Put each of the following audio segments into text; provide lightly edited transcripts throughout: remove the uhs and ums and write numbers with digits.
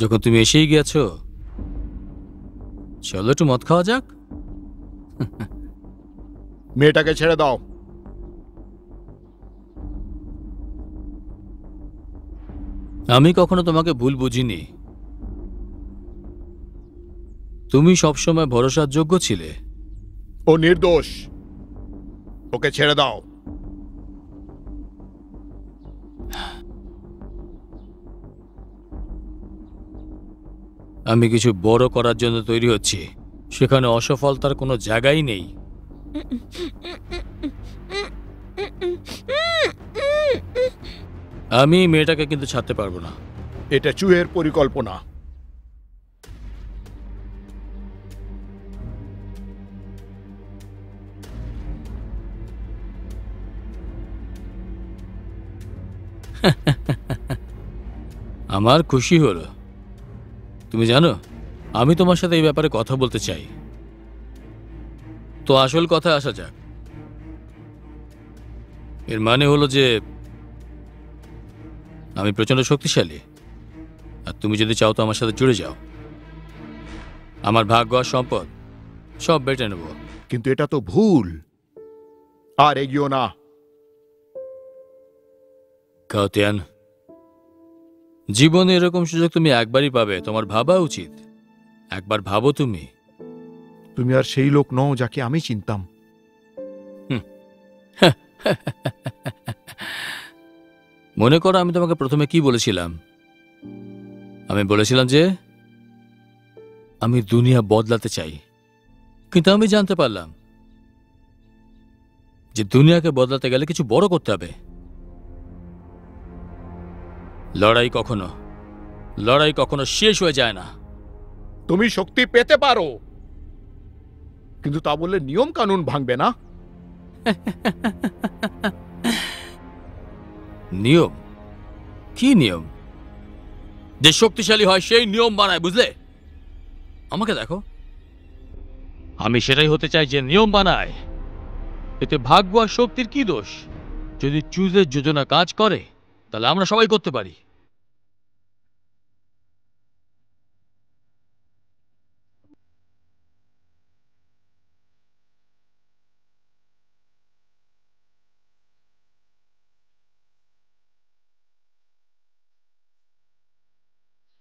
যখন তুমি এসেই গেছো, চলো একটু মদ খাওয়া যাক। মেয়েটাকে ছেড়ে দাও। আমি কখনো তোমাকে ভুল বুঝিনি। তুমি সবসময় ভরসার যোগ্য ছিলে। ও নির্দোষ, ওকে ছেড়ে দাও। আমি কিছু বড় করার জন্য তৈরি হচ্ছি, সেখানে অসফলতার কোনো জায়গাই নেই। আমি মেয়েটাকে কিন্তু ছাড়তে পারবো না। এটা চুহের পরিকল্পনা। আমার খুশি হলো। তুমি জানো, আমি তোমার সাথে এই ব্যাপারে কথা বলতে চাই। তো আসল কথা আসা যাক। এর মানে হলো যে আমি প্রচন্ড শক্তিশালী, আর তুমি যদি চাও তো আমার সাথে জুড়ে যাও। আমার ভাগ্য আর সম্পদ সব বেটে নেব। কিন্তু এটা তো ভুল। আর এগিয়েও না। কাউতিয়ান, জীবনে এরকম সুযোগ তুমি একবারই পাবে, তোমার ভাবা উচিত। একবার ভাবো তুমি। তুমি আর সেই লোক নও যাকে আমি চিনতাম। মনে করো আমি তোমাকে প্রথমে কি বলেছিলাম? আমি বলেছিলাম যে আমি দুনিয়া বদলাতে চাই, কিন্তু আমি জানতে পারলাম যে দুনিয়াকে বদলাতে গেলে কিছু বড় করতে হবে। লড়াই কখনো শেষ হয়ে যায় না। তুমি শক্তি পেতে পারো, কিন্তু তা বললে নিয়ম কানুন ভাঙবে না। নিয়ম? কি নিয়ম? যে শক্তিশালী হয় সেই নিয়ম বানায়, বুঝলে? আমাকে দেখো, আমি সেটাই হতে চাই যে নিয়ম বানায়। এতে ভাগ্য আর শক্তির কি দোষ? যদি চুজের যোজনা কাজ করে তাহলে আমরা সবাই করতে পারি।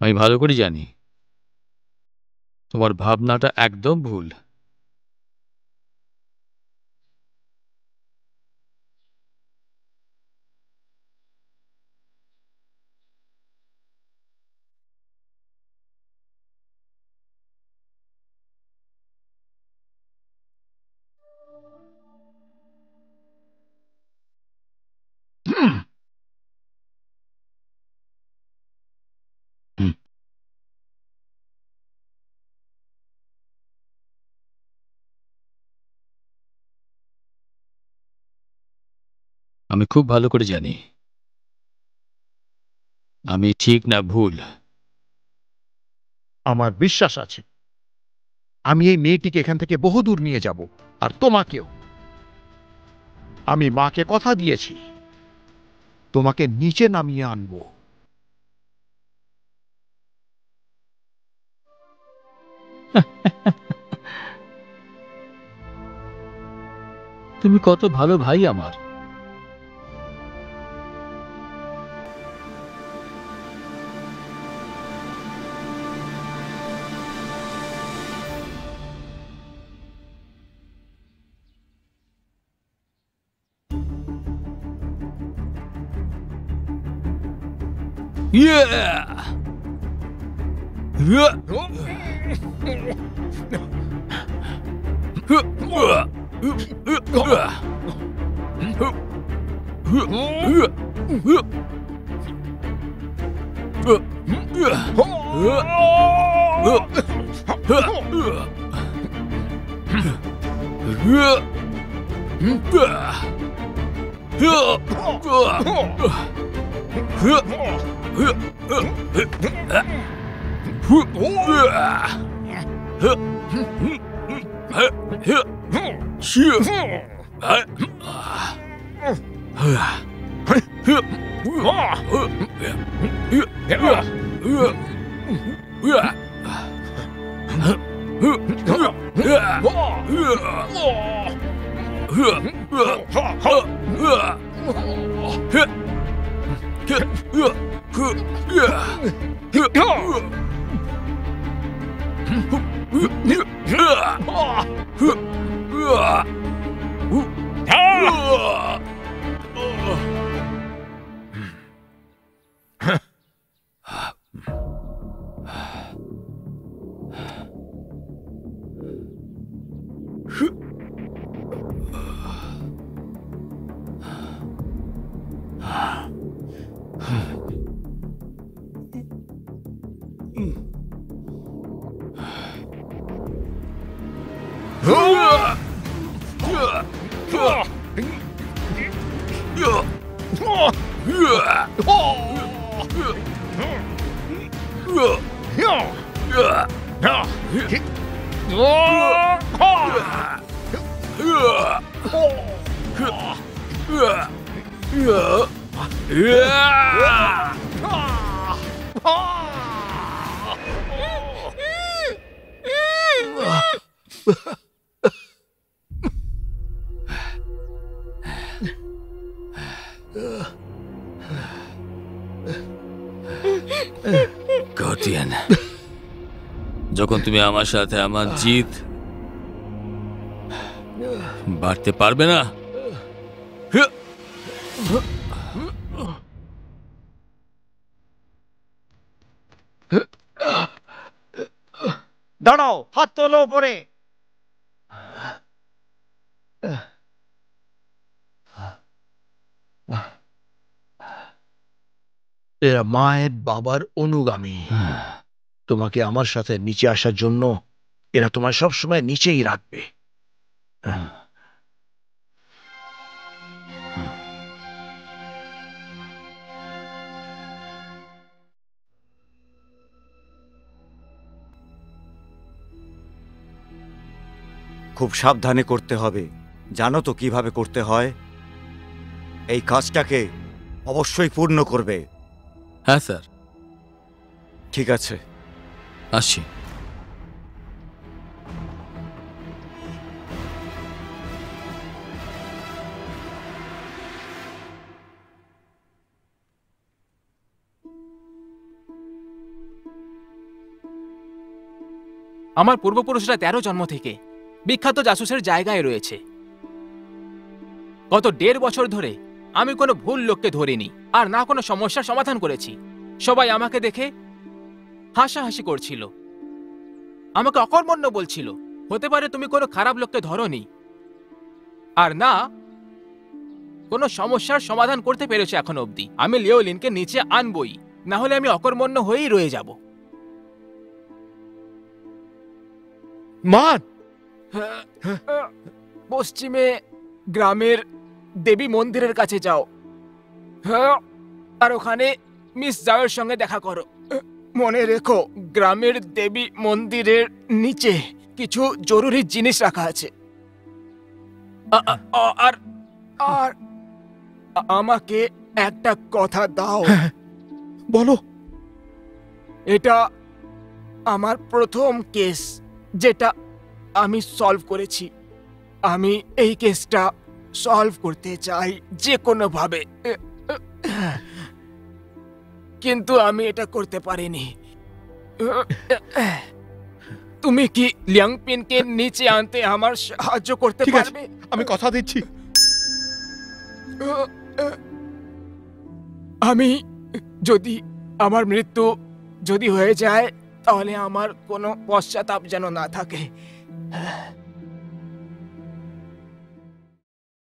আমি ভালো করে জানি তোমার ভাবনাটা একদম ভুল। আমি খুব ভালো করে জানি আমি ঠিক না ভুল। আমার বিশ্বাস আছে আমি এই মেয়েটিকে এখান থেকে বহুদূর নিয়ে যাব, আর তোমাকেও। আমি মাকে কথা দিয়েছি তোমাকে নিচে নামিয়ে আনবো। তুমি কত ভালো ভাই আমার। Yeah! গার্ডিয়ান, যখন তুমি আমার সাথে আমার জিত বাড়তে পারবে না, দাঁড়াও, হাত তোলো উপরে। এরা মায়ের বাবার অনুগামী। তোমাকে আমার সাথে নিচে আসার জন্য এরা তোমায় সবসময় নিচেই রাখবে। খুব সাবধানে করতে হবে, জানো তো কিভাবে করতে হয়। এই কাজটাকে অবশ্যই পূর্ণ করবে। হ্যাঁ স্যার। ঠিক আছে, আসছি। আমার পূর্বপুরুষরা 13 জন্ম থেকে বিখ্যাত জাসুসের জায়গায় রয়েছে। গত 1.5 বছর ধরে আমি কোনো ভুল লোককে ধরিনি, আর না কোনো সমস্যার সমাধান করেছি। সবাই আমাকে দেখে হাসাহাসি করছিল, আমাকে অকর্মণ্য বলছিল। হতে পারে তুমি কোনো খারাপ লোককে ধরোনি, আর না কোনো সমস্যার সমাধান করতে পেরেছো এখন অবধি। আমি লিওলিনকে নিচে আনবই, না হলে আমি অকর্মণ্য হয়েই রয়ে যাব। মান, পশ্চিমে গ্রামের দেবী মন্দিরের কাছে যাও। হ্যাঁ, আর ওখানে মিস জাওয়ের সঙ্গে দেখা করো। মনে রেখো, গ্রামের দেবী মন্দিরের নিচে কিছু জরুরি জিনিস রাখা আছে। আর আর আমাকে একটা কথা দাও। বলো। এটা আমার প্রথম কেস যেটা আমি সলভ করেছি। আমি এই কেসটা সলভ করতে চাই যে কোনো ভাবে, কিন্তু আমি এটা করতে পারিনি। তুমি কি লিয়াংপিনকে নিচে আনতে আমার সাহায্য করতে ঠিক আছে, পারবে? আমি কথা দিচ্ছি। আমি যদি আমার মৃত্যু যদি হয়ে যায় তাহলে আমার কোনো পশ্চাতাপ যেন না থাকে।